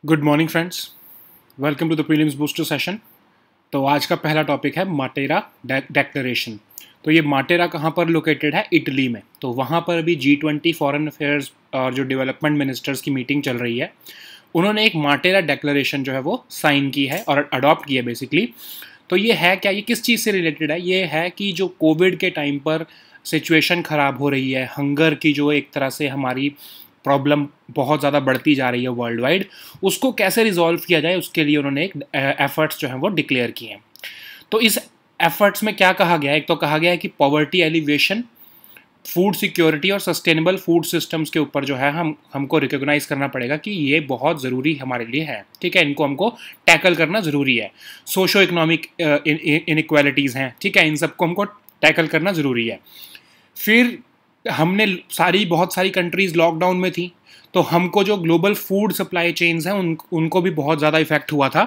Good morning friends, welcome to the prelims booster session. तो आज का पहला टॉपिक है माटेरा डेक्लेरेशन। तो ये माटेरा कहाँ पर लोकेटेड है? इटली में। तो वहाँ पर अभी G20 फॉरेन अफेयर्स और जो डेवलपमेंट मिनिस्टर्स की मीटिंग चल रही है, उन्होंने एक माटेरा डेक्लेरेशन जो है वो साइन की है और अडॉप्ट की है बेसिकली। तो ये है क्या, ये किस चीज़ से रिलेटेड है? ये है कि जो कोविड के टाइम पर सिचुएशन ख़राब हो रही है, हंगर की जो एक तरह से हमारी प्रॉब्लम बहुत ज़्यादा बढ़ती जा रही है वर्ल्ड वाइड, उसको कैसे रिजॉल्व किया जाए, उसके लिए उन्होंने एक एफर्ट्स जो हैं वो डिक्लेयर किए हैं। तो इस एफर्ट्स में क्या कहा गया है? एक तो कहा गया है कि पॉवर्टी एलिवेशन, फूड सिक्योरिटी और सस्टेनेबल फूड सिस्टम्स के ऊपर जो है हमको रिकॉग्नाइज करना पड़ेगा कि ये बहुत ज़रूरी हमारे लिए है। ठीक है, इनको हमको टैकल करना ज़रूरी है। सोशो इकोनॉमिक इनइक्वालिटीज़ हैं, ठीक है, इन सबको हमको टैकल करना ज़रूरी है। फिर हमने बहुत सारी कंट्रीज़ लॉकडाउन में थी, तो हमको जो ग्लोबल फूड सप्लाई चेन्स हैं उनको भी बहुत ज़्यादा इफेक्ट हुआ था।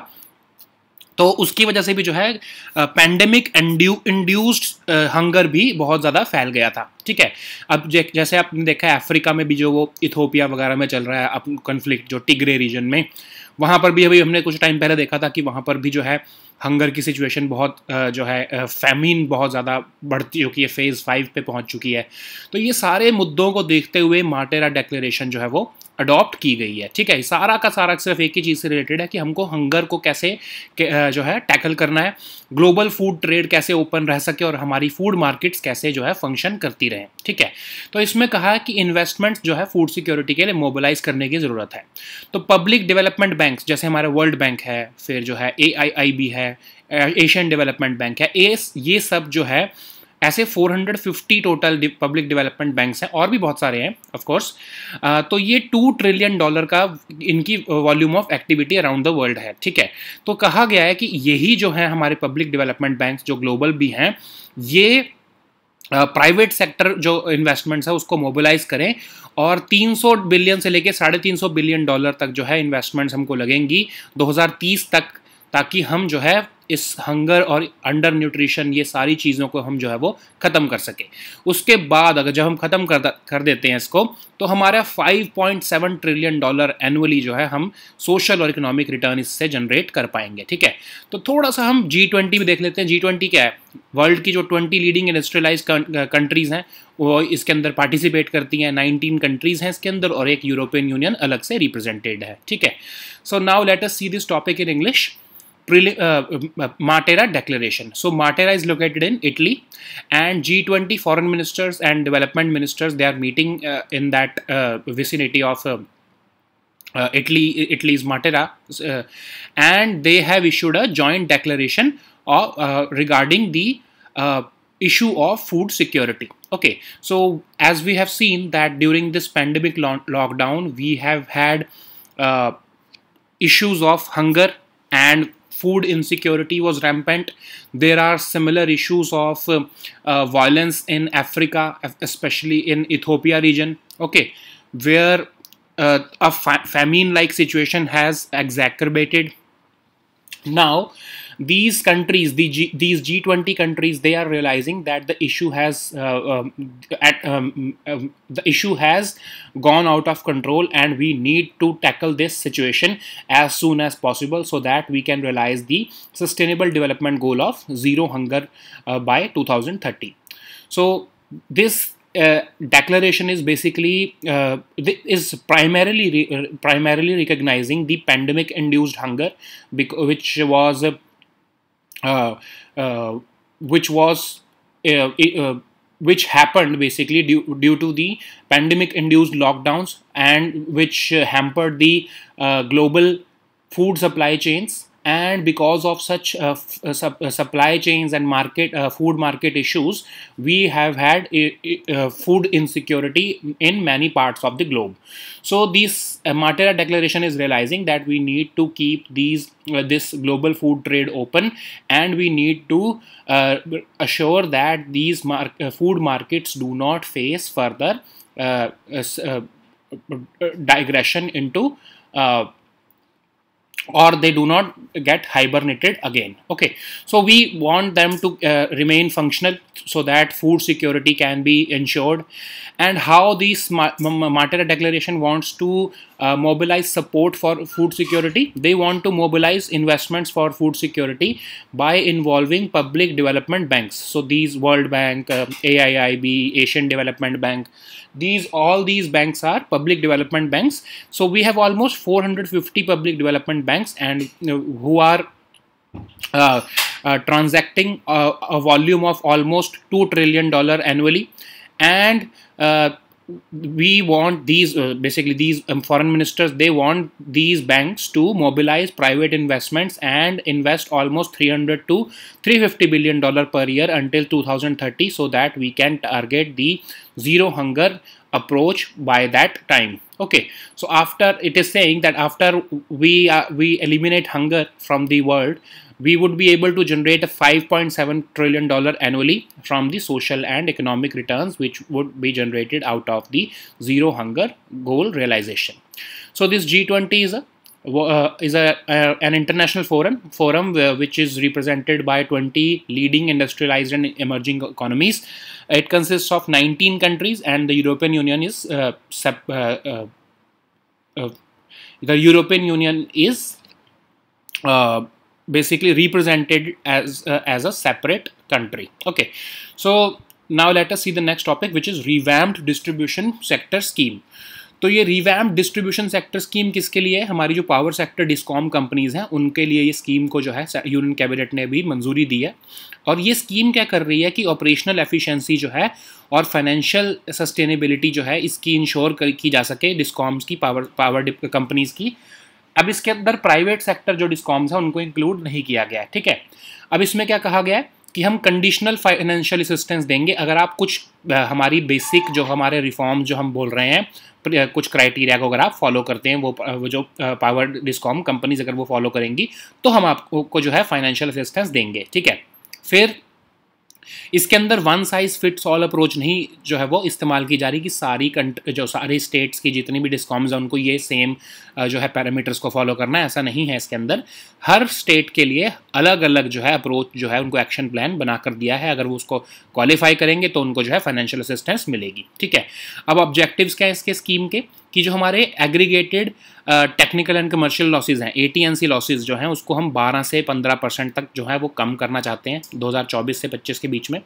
तो उसकी वजह से भी जो है पैंडेमिक इंड्यूस्ड हंगर भी बहुत ज़्यादा फैल गया था। ठीक है, अब जैसे आपने देखा है अफ्रीका में भी जो वो इथोपिया वगैरह में चल रहा है अब कन्फ्लिक्ट, जो टिग्रे रीजन में, वहाँ पर भी अभी हमने कुछ टाइम पहले देखा था कि वहाँ पर भी जो है हंगर की सिचुएशन बहुत जो है फैमिन बहुत ज़्यादा बढ़ती चुकी है, फेज़ 5 पे पहुँच चुकी है। तो ये सारे मुद्दों को देखते हुए माटेरा डेक्लेरेशन जो है वो अडॉप्ट की गई है। ठीक है, सारा का सारा सिर्फ एक ही चीज़ से रिलेटेड है कि हमको हंगर को कैसे जो है टैकल करना है, ग्लोबल फूड ट्रेड कैसे ओपन रह सके और हमारी फूड मार्केट्स कैसे जो है फंक्शन करती रहें। ठीक है, तो इसमें कहा है कि इन्वेस्टमेंट्स जो है फूड सिक्योरिटी के लिए मोबिलाइज करने की ज़रूरत है। तो पब्लिक डेवलपमेंट बैंक्स जैसे हमारे वर्ल्ड बैंक है, फिर जो है AIIB है, एशियन डेवलपमेंट बैंक है, ये सब जो है ऐसे 450 टोटल पब्लिक डेवलपमेंट बैंक्स हैं, और भी बहुत सारे हैं ऑफ कोर्स। तो ये $2 ट्रिलियन का इनकी volume of activity around the world है। ठीक है, तो कहा गया है कि यही जो है हमारे पब्लिक डेवलपमेंट बैंक्स जो ग्लोबल भी हैं, ये प्राइवेट सेक्टर जो इन्वेस्टमेंट्स है उसको मोबिलाइज करें और 300 बिलियन से लेके $350 बिलियन तक जो है इन्वेस्टमेंट्स हमको लगेंगी 2030 तक, ताकि हम जो है इस हंगर और अंडर न्यूट्रिशन ये सारी चीज़ों को हम जो है वो ख़त्म कर सके। उसके बाद अगर जब हम ख़त्म कर देते हैं इसको, तो हमारा $5.7 ट्रिलियन एनुअली जो है हम सोशल और इकोनॉमिक रिटर्न इससे जनरेट कर पाएंगे। ठीक है, तो थोड़ा सा हम G20 भी देख लेते हैं। G20 क्या है? वर्ल्ड की जो 20 लीडिंग इंडस्ट्रियलाइज कंट्रीज़ हैं वो इसके अंदर पार्टिसिपेट करती हैं। 19 कंट्रीज़ हैं इसके अंदर और एक यूरोपियन यूनियन अलग से रिप्रेजेंटेड है। ठीक है, so now let us see this topic in English. Matera Declaration. So Matera is located in Italy, and G20 foreign ministers and development ministers, they are meeting in that vicinity of Italy's Matera, and they have issued a joint declaration regarding the issue of food security. Okay, so as we have seen that during this pandemic lockdown, we have had issues of hunger and food insecurity was rampant. There are similar issues of violence in Africa, especially in Ethiopia region, okay, where a famine-like situation has exacerbated. Now, these countries, these G20 countries, they are realizing that the issue has gone out of control, and we need to tackle this situation as soon as possible so that we can realize the sustainable development goal of zero hunger by 2030. So this declaration is basically is primarily recognizing the pandemic induced hunger, which was which happened basically due to the pandemic induced lockdowns, and which hampered the global food supply chains. And because of such supply chains and food market issues, we have had food insecurity in many parts of the globe. So this Matera Declaration is realizing that we need to keep this global food trade open, and we need to assure that these food markets do not face further digression into or they do not get hibernated again. Okay, so we want them to remain functional so that food security can be ensured. And how this Matera Declaration wants to mobilize support for food security. They want to mobilize investments for food security by involving public development banks. So these World Bank, AIIB, Asian Development Bank, all these banks are public development banks. So we have almost 450 public development banks, and who are transacting a volume of almost $2 trillion annually. And we want these basically these foreign ministers, they want these banks to mobilize private investments and invest almost $300 to $350 billion per year until 2030, so that we can target the zero hunger approach by that time. Okay, so after, it is saying that after we eliminate hunger from the world, we would be able to generate a $5.7 trillion annually from the social and economic returns, which would be generated out of the zero hunger goal realization. So this G20 is an international forum which is represented by 20 leading industrialized and emerging economies. It consists of 19 countries, and the European Union is basically represented as a separate country. Okay, so now let us see the next topic, which is revamped distribution sector scheme. तो ये revamp distribution sector scheme किसके लिए है? हमारी जो power sector discom companies हैं उनके लिए ये स्कीम को जो है यूनियन कैबिनेट ने भी मंजूरी दी है। और ये स्कीम क्या कर रही है कि ऑपरेशनल एफिशिएंसी जो है और फाइनेंशियल सस्टेनेबिलिटी जो है इसकी इंश्योर की जा सके डिस्कॉम्स की, पावर कंपनीज की। अब इसके अंदर प्राइवेट सेक्टर जो डिस्कॉम्स हैं उनको इंक्लूड नहीं किया गया है, ठीक है। अब इसमें क्या कहा गया है कि हम कंडीशनल फाइनेंशियल असिस्टेंस देंगे अगर आप कुछ हमारी बेसिक जो हमारे रिफॉर्म जो हम बोल रहे हैं, कुछ क्राइटेरिया को अगर आप फॉलो करते हैं, वो जो पावर डिस्कॉम कंपनीज अगर वो फॉलो करेंगी तो हम आपको जो है फाइनेंशियल असिस्टेंस देंगे, ठीक है। फिर इसके अंदर one size fits all approach नहीं जो है वो इस्तेमाल की जा रही कि सारी स्टेट्स की जितनी भी डिस्कॉम्स हैं उनको ये सेम जो है पैरामीटर्स को फॉलो करना है, ऐसा नहीं है। इसके अंदर हर स्टेट के लिए अलग अलग जो है अप्रोच जो है उनको एक्शन प्लान बना कर दिया है। अगर वो उसको क्वालिफाई करेंगे तो उनको जो है फाइनेंशियल असिस्टेंस मिलेगी, ठीक है। अब ऑब्जेक्टिव्स क्या है इसके स्कीम के कि जो हमारे aggregated technical and commercial losses हैं, AT&C लॉसेज जो हैं, उसको हम 12 से 15% तक जो है वो कम करना चाहते हैं 2024 से 25 के बीच में।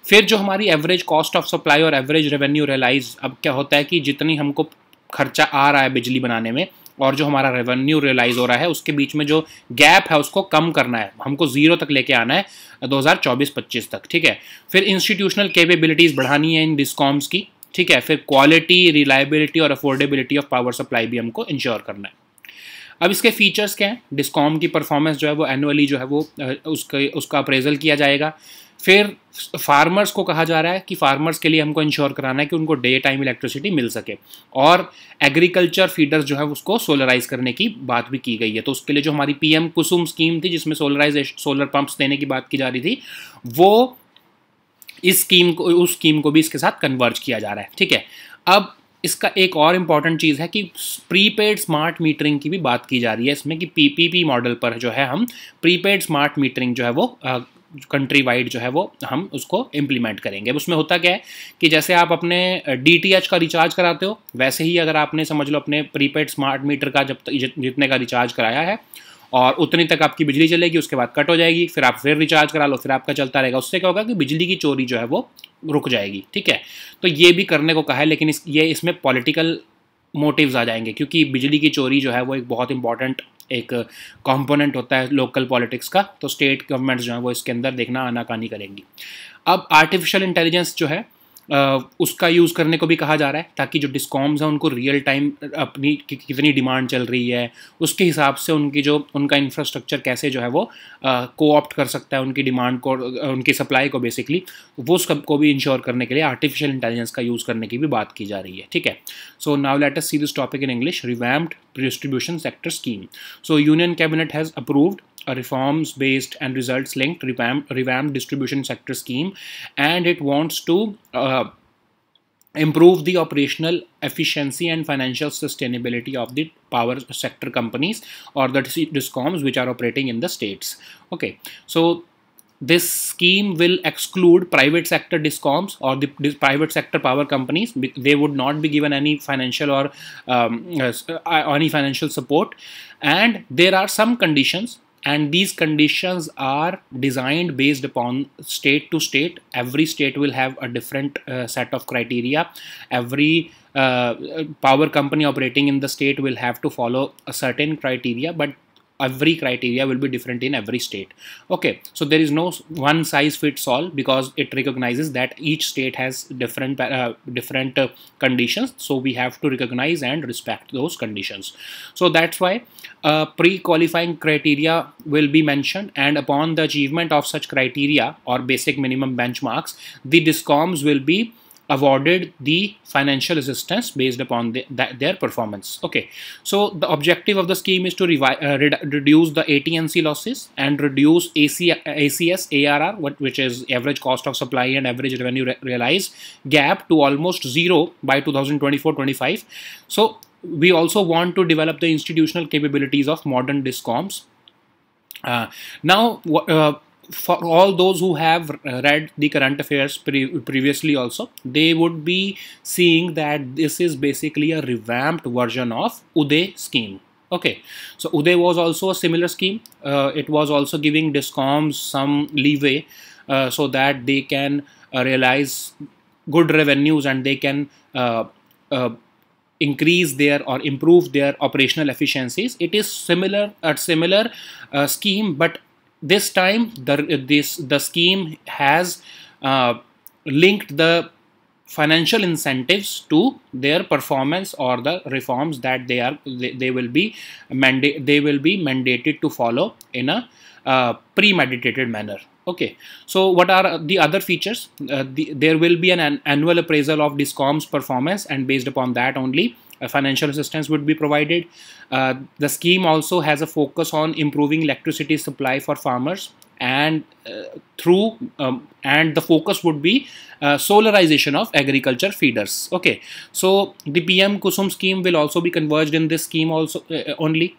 फिर जो हमारी एवरेज कॉस्ट ऑफ सप्लाई और एवरेज रेवेन्यू रियलाइज, अब क्या होता है कि जितनी हमको खर्चा आ रहा है बिजली बनाने में और जो हमारा रेवेन्यू रियलाइज हो रहा है उसके बीच में जो गैप है उसको कम करना है, हमको जीरो तक लेके आना है 2024-25 तक, ठीक है। फिर इंस्टीट्यूशनल कैपेबिलिटीज़ बढ़ानी है इन डिस्कॉम्स की, ठीक है। फिर क्वालिटी, रिलायबिलिटी और अफोर्डेबिलिटी ऑफ पावर सप्लाई भी हमको इंश्योर करना है। अब इसके फीचर्स क्या हैं? डिस्कॉम की परफॉर्मेंस जो है वो एनुअली जो है वो उसका अप्रेजल किया जाएगा। फिर फार्मर्स को कहा जा रहा है कि फार्मर्स के लिए हमको इंश्योर कराना है कि उनको डे टाइम इलेक्ट्रिसिटी मिल सके, और एग्रीकल्चर फीडर्स जो है उसको सोलराइज करने की बात भी की गई है। तो उसके लिए जो हमारी PM कुसुम स्कीम थी जिसमें सोलर पंप्स देने की बात की जा रही थी, वो उस स्कीम को भी इसके साथ कन्वर्ज किया जा रहा है, ठीक है। अब इसका एक और इम्पॉर्टेंट चीज़ है कि प्रीपेड स्मार्ट मीटरिंग की भी बात की जा रही है इसमें कि PPP मॉडल पर जो है हम प्रीपेड स्मार्ट मीटरिंग जो है वो कंट्री वाइड जो है वो हम उसको इम्प्लीमेंट करेंगे। अब उसमें होता क्या है कि जैसे आप अपने DTH का रिचार्ज कराते हो, वैसे ही अगर आपने समझ लो अपने प्रीपेड स्मार्ट मीटर का जितने का रिचार्ज कराया है और उतनी तक आपकी बिजली चलेगी, उसके बाद कट हो जाएगी, फिर आप फिर रिचार्ज करा लो, फिर आपका चलता रहेगा। उससे क्या होगा कि बिजली की चोरी जो है वो रुक जाएगी, ठीक है। तो ये भी करने को कहा है, लेकिन इसमें पॉलिटिकल मोटिव्स आ जाएंगे क्योंकि बिजली की चोरी जो है वो एक बहुत इंपॉर्टेंट एक कंपोनेंट होता है लोकल पॉलिटिक्स का। तो स्टेट गवर्नमेंट्स जो है वो इसके अंदर देखना आनाकानी करेंगी। अब आर्टिफिशियल इंटेलिजेंस जो है उसका यूज़ करने को भी कहा जा रहा है ताकि जो डिस्कॉम्स हैं उनको रियल टाइम अपनी कितनी डिमांड चल रही है उसके हिसाब से उनका इंफ्रास्ट्रक्चर कैसे जो है वो कोऑप्ट कर सकता है उनकी डिमांड को, उनकी सप्लाई को बेसिकली, वो सबको भी इंश्योर करने के लिए आर्टिफिशियल इंटेलिजेंस का यूज़ करने की भी बात की जा रही है, ठीक है। So now let us see this topic in English, revamped distribution sector scheme. So union cabinet has approved a reforms based and results linked revamped distribution sector scheme, and it wants to improve the operational efficiency and financial sustainability of the power sector companies or the discoms which are operating in the states. Okay, so this scheme will exclude private sector discoms or the private sector power companies. They would not be given any financial or any financial support, and there are some conditions, and these conditions are designed based upon state to state. Every state will have a different set of criteria. Every power company operating in the state will have to follow a certain criteria, but every criteria will be different in every state. Okay, so there is no one size fits all, because it recognizes that each state has different conditions, so we have to recognize and respect those conditions. So that's why pre-qualifying criteria will be mentioned, and upon the achievement of such criteria or basic minimum benchmarks, the discoms will be awarded the financial assistance based upon their performance. Okay, so the objective of the scheme is to reduce the AT&C losses and reduce ACS ARR, which is average cost of supply and average revenue realized, gap to almost zero by 2024-25. So we also want to develop the institutional capabilities of modern discoms. Now, for all those who have read the current affairs previously also, they would be seeing that this is basically a revamped version of Uday scheme. Okay, so Uday was also a similar scheme. It was also giving discoms some leeway so that they can realize good revenues, and they can increase their or improve their operational efficiencies. It is a similar scheme, but this time the scheme has linked the financial incentives to their performance or the reforms that they will be mandated to follow in a premeditated manner. Okay, so what are the other features? There will be an annual appraisal of discoms performance, and based upon that only financial assistance would be provided. The scheme also has a focus on improving electricity supply for farmers, and and the focus would be solarization of agriculture feeders. Okay, so the PM Kusum scheme will also be converged in this scheme also only,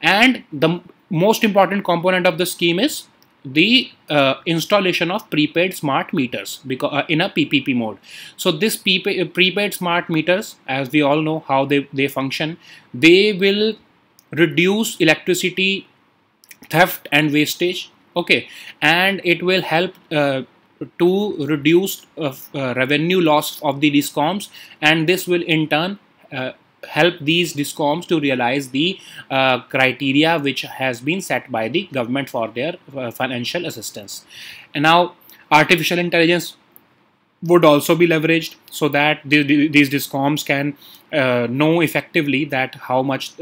and the most important component of the scheme is the installation of prepaid smart meters, because in a PPP mode. So this prepaid smart meters, as we all know how they function, they will reduce electricity theft and wastage. Okay, and it will help to reduce revenue loss of the discoms, and this will in turn help these discoms to realize the criteria which has been set by the government for their financial assistance. And now artificial intelligence would also be leveraged, so that these discoms can know effectively that how much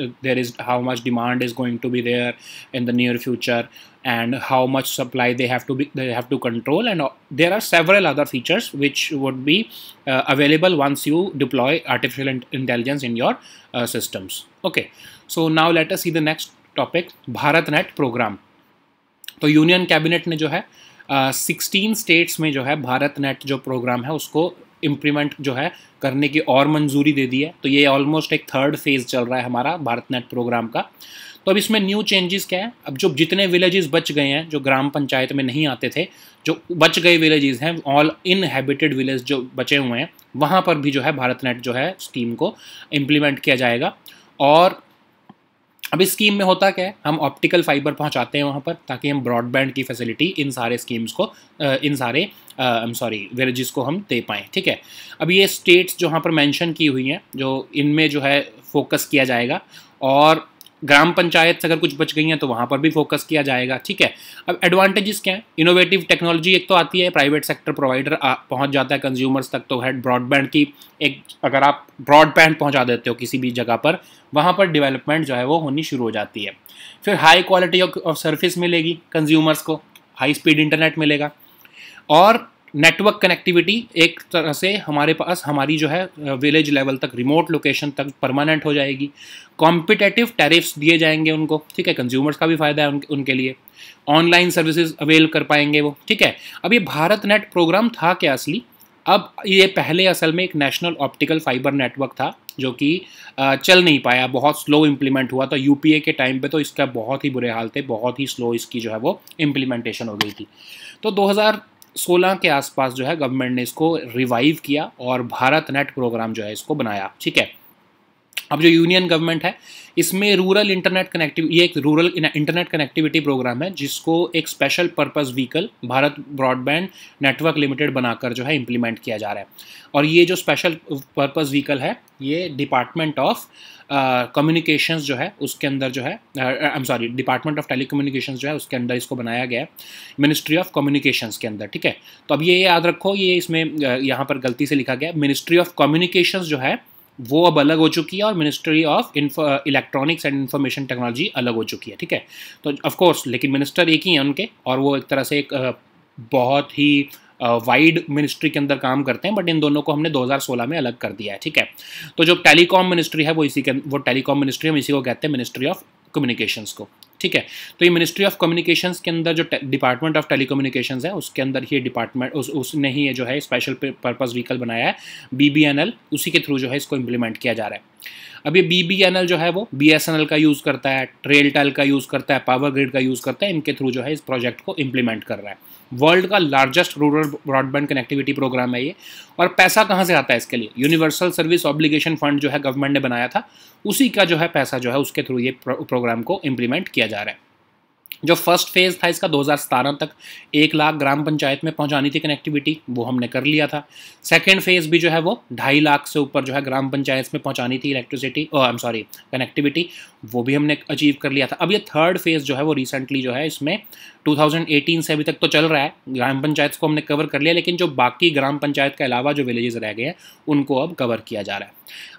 demand is going to be there in the near future, and how much supply they have to control. And there are several other features which would be available once you deploy artificial intelligence in your systems. Okay, so now let us see the next topic, BharatNet program. तो union cabinet ने जो है 16 states में जो है Bharat net जो programme है उसको इम्प्लीमेंट जो है करने की और मंजूरी दे दी है। तो ये ऑलमोस्ट एक थर्ड फेज चल रहा है हमारा भारत नेट प्रोग्राम का। तो अब इसमें न्यू चेंजेस क्या है, अब जो जितने विलेजेस बच गए हैं जो ग्राम पंचायत में नहीं आते थे, जो बच गए विलेजेस हैं, ऑल इनहैबिटेड विलेज जो बचे हुए हैं, वहाँ पर भी जो है भारत नेट जो है स्कीम को इम्प्लीमेंट किया जाएगा। और अब इस स्कीम में होता क्या है, हम ऑप्टिकल फाइबर पहुंचाते हैं वहाँ पर, ताकि हम ब्रॉडबैंड की फैसिलिटी इन सारे स्कीम्स को इन सारे विलेजेस को हम दे पाएँ। ठीक है, अब ये स्टेट्स जो यहाँ पर मेंशन की हुई हैं, जो इनमें जो है फोकस किया जाएगा, और ग्राम पंचायत अगर कुछ बच गई हैं तो वहाँ पर भी फोकस किया जाएगा। ठीक है, अब एडवांटेजेस क्या है, इनोवेटिव टेक्नोलॉजी एक तो आती है, प्राइवेट सेक्टर प्रोवाइडर पहुँच जाता है कंज्यूमर्स तक। तो है ब्रॉडबैंड की एक, अगर आप ब्रॉडबैंड पहुँचा देते हो किसी भी जगह पर, वहाँ पर डेवलपमेंट जो है वो होनी शुरू हो जाती है। फिर हाई क्वालिटी ऑफ सर्विस मिलेगी कंज्यूमर्स को, हाई स्पीड इंटरनेट मिलेगा, और नेटवर्क कनेक्टिविटी एक तरह से हमारे पास हमारी जो है विलेज लेवल तक, रिमोट लोकेशन तक परमानेंट हो जाएगी। कॉम्पिटेटिव टैरिफ्स दिए जाएंगे उनको। ठीक है, कंज्यूमर्स का भी फ़ायदा है उनके लिए, ऑनलाइन सर्विसेज अवेल कर पाएंगे वो। ठीक है, अब ये भारत नेट प्रोग्राम था क्या असली, अब ये पहले असल में एक नेशनल ऑप्टिकल फाइबर नेटवर्क था जो कि चल नहीं पाया, बहुत स्लो इम्प्लीमेंट हुआ था। यूपीए के टाइम पे तो इसका बहुत ही बुरे हाल थे, बहुत ही स्लो इसकी जो है वो इम्प्लीमेंटेशन हो गई थी। तो 2016 के आसपास जो है गवर्नमेंट ने इसको रिवाइव किया और भारत नेट प्रोग्राम जो है इसको बनाया, ठीक है। अब जो यूनियन गवर्नमेंट है इसमें रूरल इंटरनेट कनेक्टिविटी, ये एक रूरल इंटरनेट कनेक्टिविटी प्रोग्राम है जिसको एक special purpose vehicle Bharat broadband network limited बनाकर जो है इम्प्लीमेंट किया जा रहा है। और ये जो स्पेशल पर्पस व्हीकल है ये डिपार्टमेंट ऑफ कम्युनिकेशंस जो है उसके अंदर जो है, I am sorry, department of telecommunications जो है उसके अंदर इसको बनाया गया है, मिनिस्ट्री ऑफ कम्युनिकेशंस के अंदर, ठीक है। तो अब ये याद रखो, ये इसमें यहाँ पर गलती से लिखा गया, मिनिस्ट्री ऑफ कम्युनिकेशंस जो है वो अब अलग हो चुकी है और ministry of electronics and information technology अलग हो चुकी है, ठीक है। तो ऑफ कोर्स लेकिन मिनिस्टर एक ही हैं उनके, और वो एक तरह से एक बहुत ही वाइड मिनिस्ट्री के अंदर काम करते हैं, बट इन दोनों को हमने 2016 में अलग कर दिया है, ठीक है। तो जो टेलीकॉम मिनिस्ट्री है वो टेलीकॉम मिनिस्ट्री, हम इसी को कहते हैं मिनिस्ट्री ऑफ कम्युनिकेशंस को, ठीक है। तो ये मिनिस्ट्री ऑफ कम्युनिकेशंस के अंदर जो डिपार्टमेंट ऑफ टेलीकम्युनिकेशंस है उसके अंदर ये डिपार्टमेंट उसने ही ये जो है स्पेशल पर्पस व्हीकल बनाया है BBNL, उसी के थ्रू जो है इसको इम्प्लीमेंट किया जा रहा है। अब ये BBNL जो है वो BSNL का यूज़ करता है, रेलटेल का यूज़ करता है, पावर ग्रिड का यूज़ करता है, इनके थ्रू जो है इस प्रोजेक्ट को इम्प्लीमेंट कर रहा है। वर्ल्ड का largest rural broadband connectivity programme है ये। और पैसा कहाँ से आता है इसके लिए? यूनिवर्सल सर्विस ऑब्लिगेशन फंड जो है गवर्नमेंट ने बनाया था, उसी का जो है पैसा जो है उसके थ्रू ये प्रोग्राम को इम्प्लीमेंट किया जा रहा है। जो फर्स्ट फेज़ था इसका 2017 तक 1 लाख ग्राम पंचायत में पहुंचानी थी कनेक्टिविटी, वो हमने कर लिया था। सेकंड फेज़ भी जो है वो 2.5 लाख से ऊपर जो है ग्राम पंचायत में पहुंचानी थी electricity, I am sorry connectivity, वो भी हमने अचीव कर लिया था। अब ये थर्ड फेज़ जो है वो रिसेंटली जो है इसमें 2018 से अभी तक तो चल रहा है, ग्राम पंचायत को हमने कवर कर लिया, लेकिन जो बाकी ग्राम पंचायत के अलावा जो विलेजेस रह गए हैं उनको अब कवर किया जा रहा है।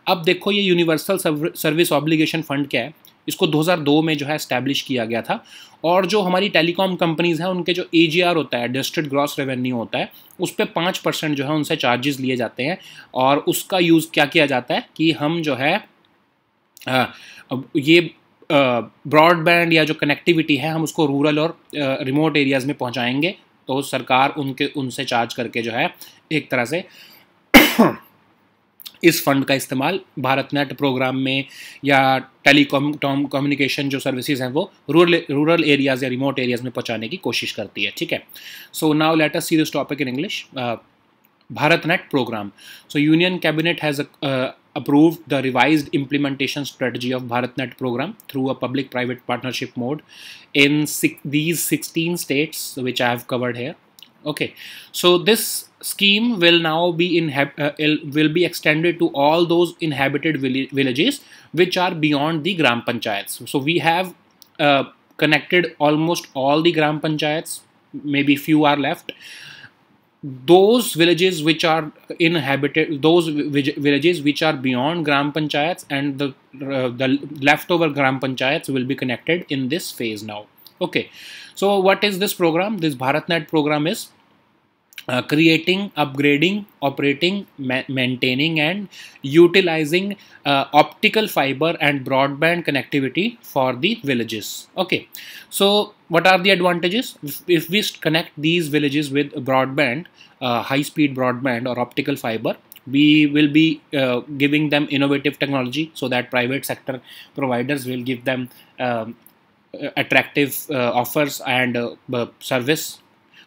अब देखो ये यूनिवर्सल सर्विस ऑब्लिगेशन फंड क्या है, इसको 2002 में जो है एस्टैब्लिश किया गया था। और जो हमारी टेलीकॉम कंपनीज़ हैं उनके जो AGR होता है, डिस्ट्रिक्ट ग्रॉस रेवेन्यू होता है, उस पर 5% जो है उनसे चार्जेस लिए जाते हैं। और उसका यूज़ क्या किया जाता है कि हम जो है ये ब्रॉडबैंड या जो कनेक्टिविटी है हम उसको रूरल और रिमोट एरियाज़ में पहुंचाएंगे, तो सरकार उनसे चार्ज करके जो है एक तरह से इस फंड का इस्तेमाल भारत नेट प्रोग्राम में या टेलीकॉम कम्युनिकेशन जो सर्विसेज हैं वो रूरल एरियाज़ या रिमोट एरियाज़ में पहुंचाने की कोशिश करती है, ठीक है। So now let us see this topic in English. Bharat net programme, so union cabinet has approved the revised implementation strategy of BharatNet program through a public-private partnership mode in these 16 states which I have covered here. Okay, so this scheme will now be will be extended to all those inhabited villages which are beyond the gram panchayats. So we have connected almost all the gram panchayats, maybe few are left. Those villages which are inhabited, those villages which are beyond gram panchayats, and the leftover gram panchayats will be connected in this phase now. Okay, so what is this program? This BharatNet program is creating, upgrading, operating, maintaining and utilizing optical fiber and broadband connectivity for the villages. Okay, so what are the advantages? If we connect these villages with broadband, high speed broadband or optical fiber, we will be giving them innovative technology so that private sector providers will give them attractive offers and service,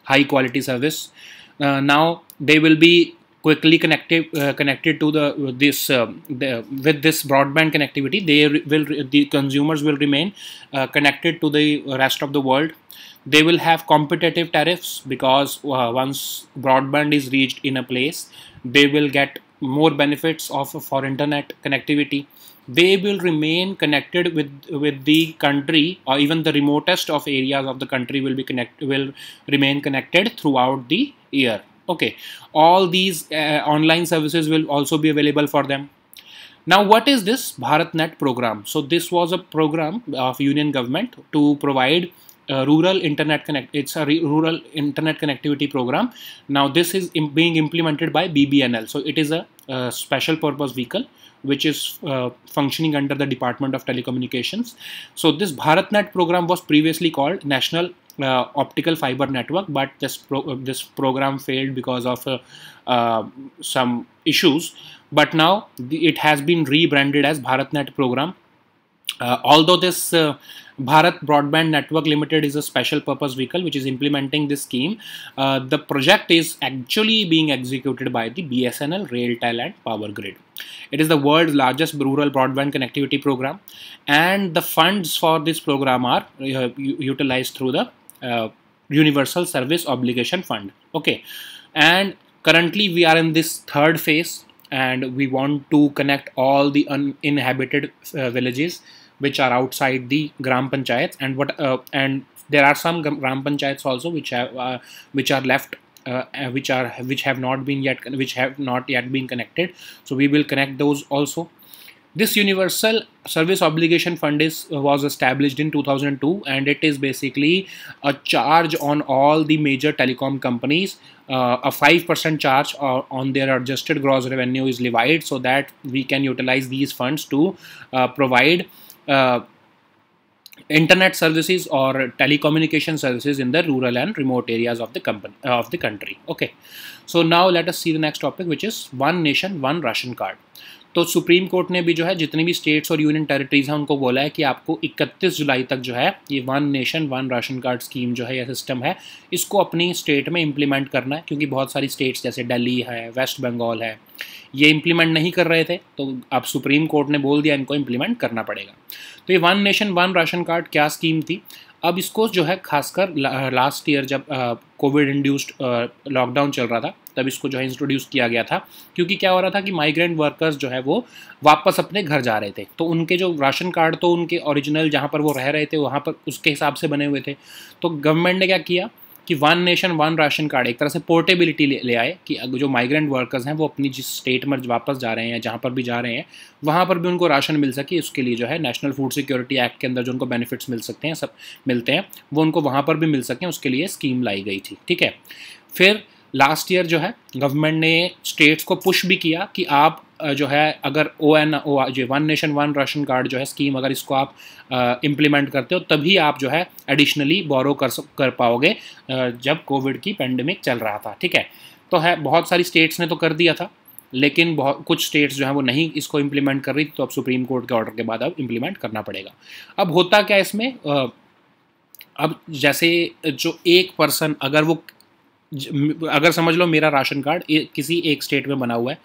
high quality service. Now they will be quickly connected to with this broadband connectivity. The consumers will remain connected to the rest of the world. They will have competitive tariffs because once broadband is reached in a place, they will get more benefits for internet connectivity. They will remain connected with the country, or even the remotest of areas of the country will remain connected throughout the year. Okay, all these online services will also be available for them. Now, what is this BharatNet program? So this was a program of Union government to provide rural internet it's a rural internet connectivity program. Now this is being implemented by BBNL. So it is a special purpose vehicle which is functioning under the Department of Telecommunications. So this BharatNet program was previously called National Optical Fiber Network, but this program failed because of some issues. But now it has been rebranded as BharatNet program. Although this Bharat Broadband Network Limited is a special purpose vehicle which is implementing this scheme, the project is actually being executed by the BSNL, Railtel and Power Grid. It is the world's largest rural broadband connectivity program, and the funds for this program are utilized through the Universal Service Obligation Fund. Okay, and currently we are in this third phase, and we want to connect all the uninhabited villages which are outside the gram panchayats, and there are some gram panchayats also which are left, which have not yet been connected. So we will connect those also. This Universal Service Obligation Fund was established in 2002, and it is basically a charge on all the major telecom companies. A 5% charge on their adjusted gross revenue is levied, so that we can utilize these funds to provide internet services or telecommunication services in the rural and remote areas of the country. Okay, so now let us see the next topic, which is one nation one ration card. तो supreme court ने भी जो है जितनी भी states और union territories हैं उनको बोला है कि आपको 31 जुलाई तक जो है ये one nation one ration card scheme जो है, यह सिस्टम है, इसको अपनी स्टेट में इम्प्लीमेंट करना है, क्योंकि बहुत सारी स्टेट्स जैसे दिल्ली है, वेस्ट बंगाल है, ये इम्प्लीमेंट नहीं कर रहे थे, तो अब सुप्रीम कोर्ट ने बोल दिया इनको इम्प्लीमेंट करना पड़ेगा. तो ये one nation one ration card क्या स्कीम थी? अब इसको जो है खासकर लास्ट ईयर जब कोविड इंड्यूस्ड लॉकडाउन चल रहा था तब इसको जो है इंट्रोड्यूस किया गया था, क्योंकि क्या हो रहा था कि माइग्रेंट वर्कर्स जो है वो वापस अपने घर जा रहे थे, तो उनके जो राशन कार्ड तो उनके ओरिजिनल जहाँ पर वो रह रहे थे वहाँ पर उसके हिसाब से बने हुए थे. तो गवर्नमेंट ने क्या किया कि one nation one ration card एक तरह से पोर्टेबिलिटी ले आए कि जो माइग्रेंट वर्कर्स हैं वो अपनी जिस स्टेट में वापस जा रहे हैं, जहाँ पर भी जा रहे हैं, वहाँ पर भी उनको राशन मिल सके. उसके लिए जो है नेशनल फूड सिक्योरिटी एक्ट के अंदर जो उनको बेनिफिट्स मिल सकते हैं, सब मिलते हैं, वो उनको वहाँ पर भी मिल सकें, उसके लिए स्कीम लाई गई थी. ठीक है, फिर लास्ट ईयर जो है गवर्नमेंट ने स्टेट्स को पुश भी किया कि आप जो है अगर जो one nation one ration card जो है स्कीम, अगर इसको आप इम्प्लीमेंट करते हो तभी आप जो है एडिशनली बोरो कर पाओगे जब कोविड की पेंडेमिक चल रहा था. ठीक है, तो है बहुत सारी स्टेट्स ने तो कर दिया था, लेकिन कुछ स्टेट्स जो है वो नहीं इसको इम्प्लीमेंट कर रही थी, तो अब सुप्रीम कोर्ट के ऑर्डर के बाद अब इम्प्लीमेंट करना पड़ेगा. अब होता क्या इसमें, अब जैसे जो एक पर्सन अगर समझ लो मेरा राशन कार्ड किसी एक स्टेट में बना हुआ है,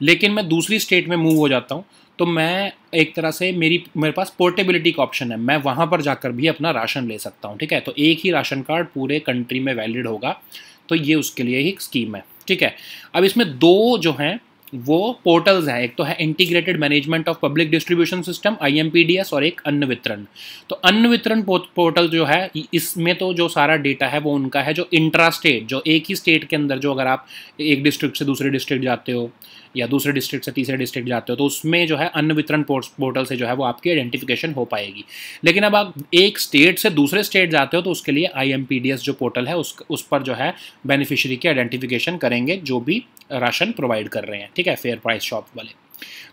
लेकिन मैं दूसरी स्टेट में मूव हो जाता हूँ, तो मैं एक तरह से मेरे पास पोर्टेबिलिटी का ऑप्शन है, मैं वहाँ पर जाकर भी अपना राशन ले सकता हूँ. ठीक है, तो एक ही राशन कार्ड पूरे कंट्री में वैलिड होगा, तो ये उसके लिए ही स्कीम है. ठीक है, अब इसमें दो जो हैं वो पोर्टल्स हैं, एक तो है integrated management of public distribution system IMPDS और एक अन्न वितरण. तो अन्न वितरण पोर्टल जो है इसमें तो जो सारा डेटा है वो उनका है जो इंट्रा स्टेट, जो एक ही स्टेट के अंदर जो अगर आप एक डिस्ट्रिक्ट से दूसरे डिस्ट्रिक्ट जाते हो या दूसरे डिस्ट्रिक्ट से तीसरे डिस्ट्रिक्ट जाते हो, तो उसमें जो है अन्न वितरण पोर्टल से जो है वो आपकी आइडेंटिफिकेशन हो पाएगी. लेकिन अब आप एक स्टेट से दूसरे स्टेट जाते हो तो उसके लिए IMPDS जो पोर्टल है उस पर जो है बेनिफिशियरी की आइडेंटिफिकेशन करेंगे जो भी राशन प्रोवाइड कर रहे हैं. ठीक है, फेयर प्राइस शॉप वाले.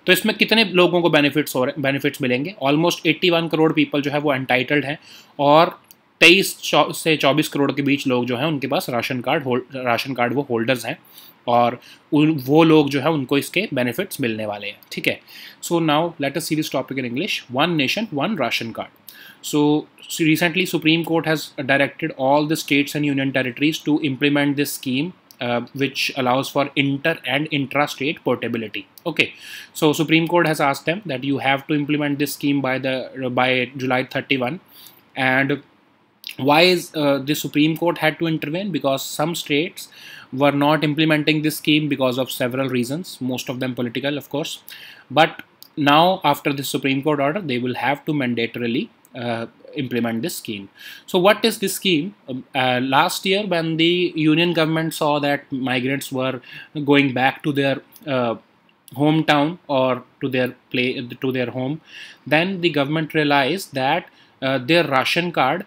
तो इसमें कितने लोगों को बेनिफिट्स मिलेंगे? ऑलमोस्ट 81 करोड़ पीपल जो है वो एंटाइटल्ड हैं, और 23 से 24 करोड़ के बीच लोग जो हैं उनके पास राशन कार्ड वो होल्डर्स हैं, और वो लोग जो है उनको इसके बेनिफिट्स मिलने वाले हैं. ठीक है, so now let us see this topic in English. One nation one ration card. So recently Supreme Court has directed all the states and union territories to implement this scheme, which allows for inter and intra-state portability. Okay, so Supreme Court has asked them that you have to implement this scheme by July 31. And why is the Supreme Court had to intervene? Because some states were not implementing this scheme because of several reasons, most of them political, of course. But now after the Supreme Court order, they will have to mandatorily implement this scheme. So what is this scheme? Last year when the union government saw that migrants were going back to their hometown or to their home, then the government realized that their ration card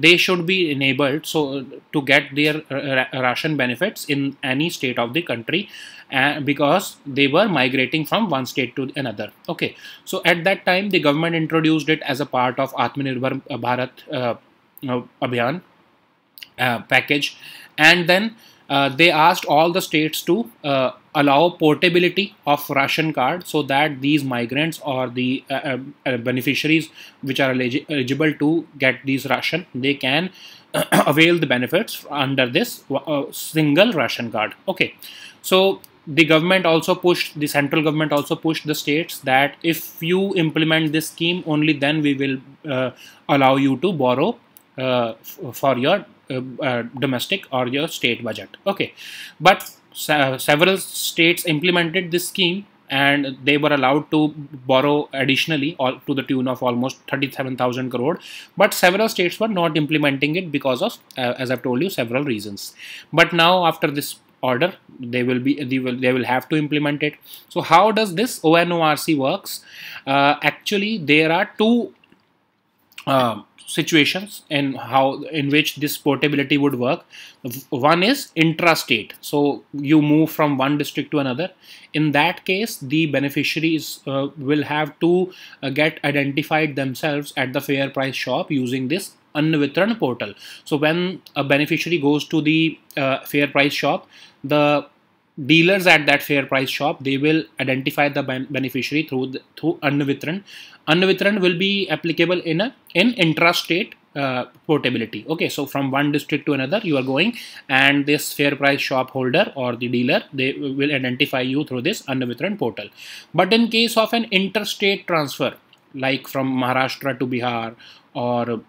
they should be enabled so to get their ration benefits in any state of the country, because they were migrating from one state to another. Okay, so at that time the government introduced it as a part of Atmanirbhar Bharat Abhiyan package, and then they asked all the states to allow portability of ration card so that these migrants or the beneficiaries which are eligible to get these ration, they can avail the benefits under this single ration card. Okay, so the government also pushed, the central government also pushed the states that if you implement this scheme, only then we will allow you to borrow for your domestic or your state budget. Okay, but several states implemented this scheme and they were allowed to borrow additionally to the tune of almost 37,000 crore, but several states were not implementing it because of as I've told you, several reasons. But now after this order, they will have to implement it. So how does this ONORC works? Actually there are two situations in which this portability would work. One is intrastate, so you move from one district to another. In that case, the beneficiaries will have to get identified themselves at the fair price shop using this Ann Vitran portal. So when a beneficiary goes to the fair price shop, the dealers at that fair price shop, they will identify the beneficiary through Ann Vitran. Ann Vitran will be applicable in intrastate portability. Okay, so from one district to another you are going, and this fair price shop holder or the dealer, they will identify you through this Ann Vitran portal. But in case of an interstate transfer, like from Maharashtra to Bihar or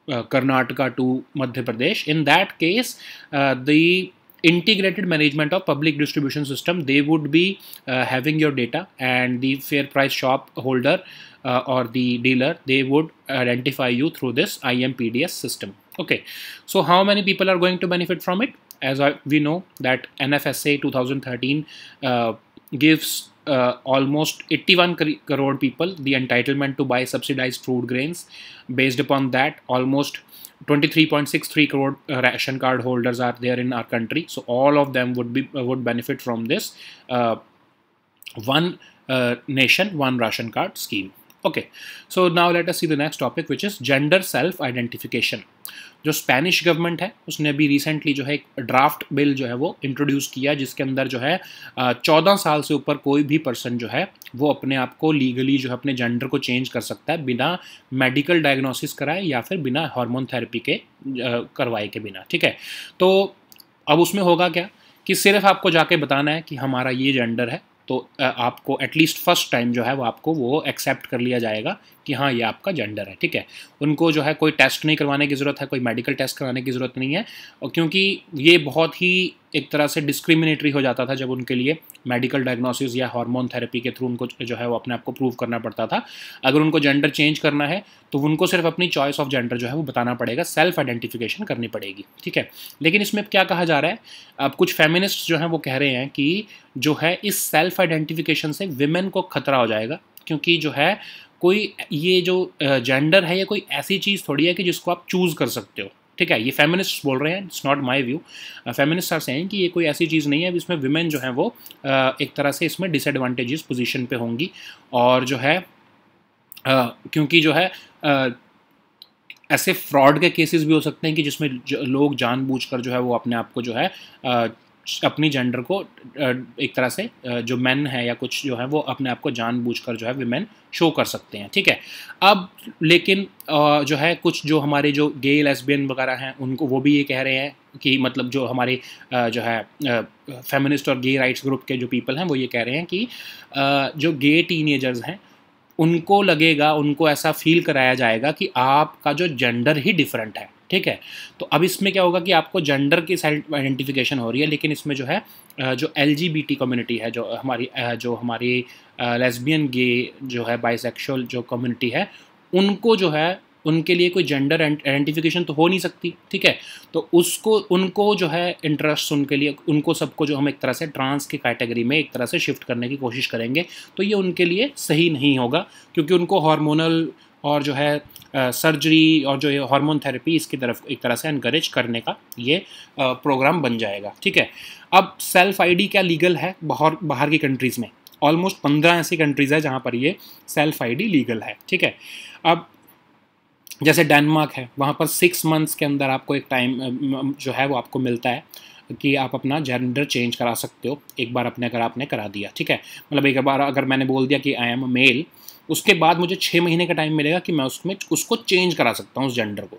Karnataka to Madhya Pradesh, in that case the integrated management of public distribution system, they would be having your data, and the fair price shop holder or the dealer, they would identify you through this IMPDS system. Okay, so how many people are going to benefit from it? As we know that NFSA 2013 gives almost 81 crore people the entitlement to buy subsidized food grains. Based upon that, almost 23.63 crore ration card holders are there in our country. So all of them would benefit from this one nation, one ration card scheme. Okay, so now let us see the next topic, which is gender self identification. जो Spanish government है उसने अभी recently जो है एक draft bill जो है वो इंट्रोड्यूस किया, जिसके अंदर जो है 14 साल से ऊपर कोई भी पर्सन जो है वो अपने आप को लीगली जो है अपने जेंडर को चेंज कर सकता है बिना मेडिकल डायग्नोसिस कराए या फिर बिना हार्मोन थेरेपी के करवाए के बिना। ठीक है, तो अब उसमें होगा क्या कि सिर्फ आपको जाके बताना है कि हमारा ये जेंडर है, तो आपको एटलीस्ट फर्स्ट टाइम जो है वो आपको वो एक्सेप्ट कर लिया जाएगा कि हाँ ये आपका जेंडर है। ठीक है, उनको जो है कोई टेस्ट नहीं करवाने की ज़रूरत है, कोई मेडिकल टेस्ट कराने की ज़रूरत नहीं है, और क्योंकि ये बहुत ही एक तरह से डिस्क्रिमिनेटरी हो जाता था जब उनके लिए मेडिकल डायग्नोसिस या हार्मोन थेरेपी के थ्रू उनको जो है वो अपने आप को प्रूव करना पड़ता था। अगर उनको जेंडर चेंज करना है तो उनको सिर्फ अपनी चॉइस ऑफ जेंडर जो है वो बताना पड़ेगा, सेल्फ आइडेंटिफिकेशन करनी पड़ेगी। ठीक है, लेकिन इसमें क्या कहा जा रहा है, अब कुछ फेमिनिस्ट जो हैं वो कह रहे हैं कि जो है इस सेल्फ आइडेंटिफिकेशन से विमेन को खतरा हो जाएगा, क्योंकि जो है कोई ये जो जेंडर है ये कोई ऐसी चीज़ थोड़ी है कि जिसको आप चूज़ कर सकते हो। ठीक है, ये फेमिनिस्ट बोल रहे हैं, it's not my view. Feminist are saying कि ये कोई ऐसी चीज़ नहीं है जिसमें विमेन जो है वो एक तरह से इसमें डिसएडवांटेजेस पोजीशन पे होंगी, और जो है क्योंकि जो है ऐसे फ्रॉड के केसेस भी हो सकते हैं कि जिसमें लोग जानबूझकर जो है वो अपने आप को जो है अपनी जेंडर को एक तरह से जो मेन है या कुछ जो है वो अपने आप को जानबूझकर जो है विमेन शो कर सकते हैं। ठीक है, अब लेकिन जो है कुछ जो हमारे जो गे लेस्बियन वगैरह हैं उनको वो भी ये कह रहे हैं कि मतलब जो हमारे जो है फेमिनिस्ट और गे राइट्स ग्रुप के जो पीपल हैं वो ये कह रहे हैं कि जो गे टीनेजर्स हैं उनको लगेगा, उनको ऐसा फील कराया जाएगा कि आपका जो जेंडर ही डिफरेंट है। ठीक है, तो अब इसमें क्या होगा कि आपको जेंडर की सेल्फ आइडेंटिफिकेशन हो रही है, लेकिन इसमें जो है जो LGBT कम्युनिटी है, जो हमारी लेस्बियन, गे जो है बाइसेक्सुअल जो कम्युनिटी है, उनको जो है उनके लिए कोई जेंडर आइडेंटिफिकेशन तो हो नहीं सकती। ठीक है, तो उनको जो है इंटरेस्ट उनके लिए, उनको सबको जो हम एक तरह से ट्रांस की कैटेगरी में एक तरह से शिफ्ट करने की कोशिश करेंगे, तो ये उनके लिए सही नहीं होगा, क्योंकि उनको हार्मोनल और जो है सर्जरी और जो हार्मोन थेरेपी इसकी तरफ एक तरह से एनकरेज करने का ये प्रोग्राम बन जाएगा। ठीक है, अब सेल्फ आईडी क्या लीगल है बाहर की कंट्रीज़ में? ऑलमोस्ट 15 ऐसी कंट्रीज़ है जहाँ पर ये सेल्फ आईडी लीगल है। ठीक है, अब जैसे डेनमार्क है, वहाँ पर 6 मंथ्स के अंदर आपको एक टाइम जो है वो आपको मिलता है कि आप अपना जेंडर चेंज करा सकते हो एक बार अपने अगर आपने करा दिया, ठीक है। मतलब एक बार अगर मैंने बोल दिया कि आई एम अ मेल, उसके बाद मुझे 6 महीने का टाइम मिलेगा कि मैं उसमें उसको चेंज करा सकता हूँ उस जेंडर को।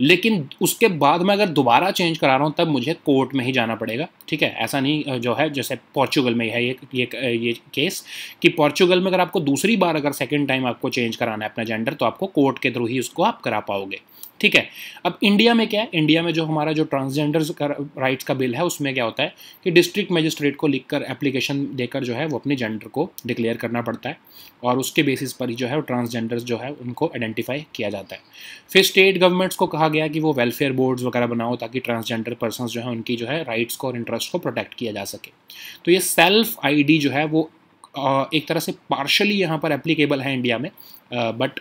लेकिन उसके बाद मैं अगर दोबारा चेंज करा रहा हूँ तब मुझे कोर्ट में ही जाना पड़ेगा, ठीक है। ऐसा नहीं जो है जैसे पोर्चुगल में है ये केस कि पोर्चुगल में अगर आपको दूसरी बार अगर सेकेंड टाइम आपको चेंज कराना है अपना जेंडर तो आपको कोर्ट के थ्रू ही उसको आप करा पाओगे, ठीक है। अब इंडिया में क्या है, इंडिया में जो हमारा जो ट्रांसजेंडर्स का राइट्स का बिल है उसमें क्या होता है कि डिस्ट्रिक्ट मजिस्ट्रेट को लिखकर एप्लीकेशन देकर जो है वो अपने जेंडर को डिक्लेयर करना पड़ता है और उसके बेसिस पर ही जो है वो ट्रांसजेंडर्स जो है उनको आइडेंटिफाई किया जाता है। फिर स्टेट गवर्नमेंट्स को कहा गया कि वो वेलफेयर बोर्ड्स वगैरह बनाओ ताकि ट्रांसजेंडर पर्सनस जो है उनकी जो है राइट्स को और इंटरेस्ट को प्रोटेक्ट किया जा सके। तो ये सेल्फ आईडी जो है वो एक तरह से पार्शली यहाँ पर एप्लीकेबल है इंडिया में, बट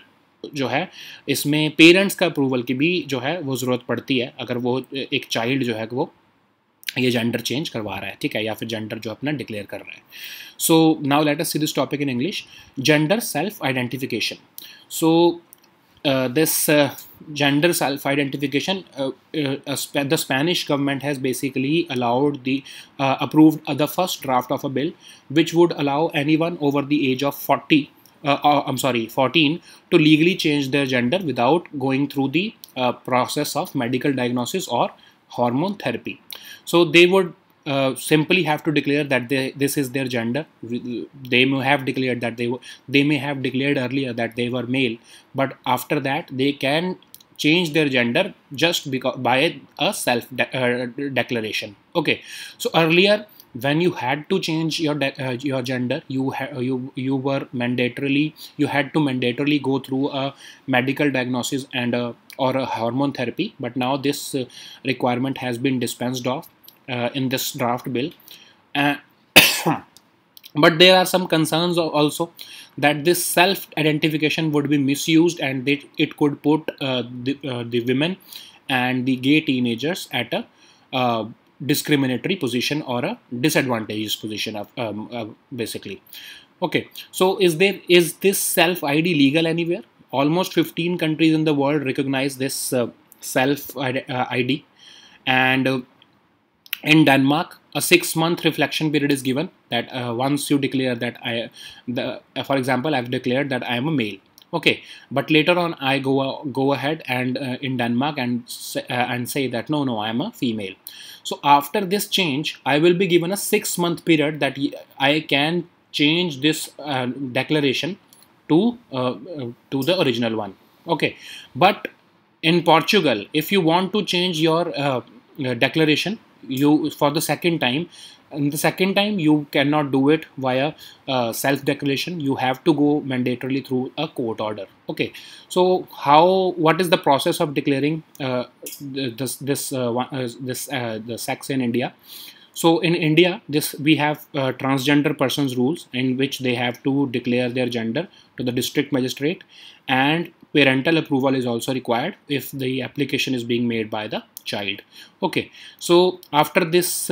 जो है इसमें पेरेंट्स का अप्रूवल की भी जो है वो ज़रूरत पड़ती है अगर वो एक चाइल्ड जो है वो ये जेंडर चेंज करवा रहा है, ठीक है, या फिर जेंडर जो अपना डिक्लेयर कर रहा है। So now let us see this topic in English, gender self identification. So this gender self-identification, the Spanish government has basically allowed approved the first draft of a bill which would allow anyone over the age of 14 to legally change their gender without going through the process of medical diagnosis or hormone therapy. So they would simply have to declare that this is their gender. They may have declared that they may have declared earlier that they were male, but after that they can change their gender just because by a self declaration. Okay, so earlier when you had to change your gender, you had to mandatorily go through a medical diagnosis and or a hormone therapy, but now this requirement has been dispensed of in this draft bill. Uh, but there are some concerns also that this self identification would be misused and that it could put the women and the gay teenagers at a discriminatory position or a disadvantageous position of basically. Okay, so is this self ID legal anywhere? Almost 15 countries in the world recognize this self ID, and in Denmark, a 6-month reflection period is given that once you declare that for example, I've declared that I am a male. Okay, but later on I go ahead and in Denmark and say that no, I am a female. So after this change, I will be given a 6-month period that I can change this declaration to the original one. Okay, but in Portugal, if you want to change your declaration, you for the second time, and the second time you cannot do it via self declaration. You have to go mandatorily through a court order. Okay, so what is the process of declaring the sex in India? So in India, we have transgender persons rules in which they have to declare their gender to the district magistrate, and parental approval is also required if the application is being made by the child. Okay, so after this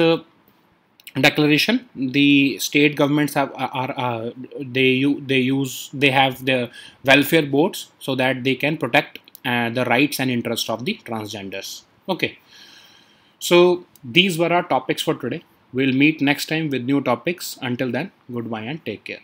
declaration, the state governments have they have the welfare boards so that they can protect the rights and interests of the transgenders. Okay, so these were our topics for today. We'll meet next time with new topics. Until then, goodbye and take care.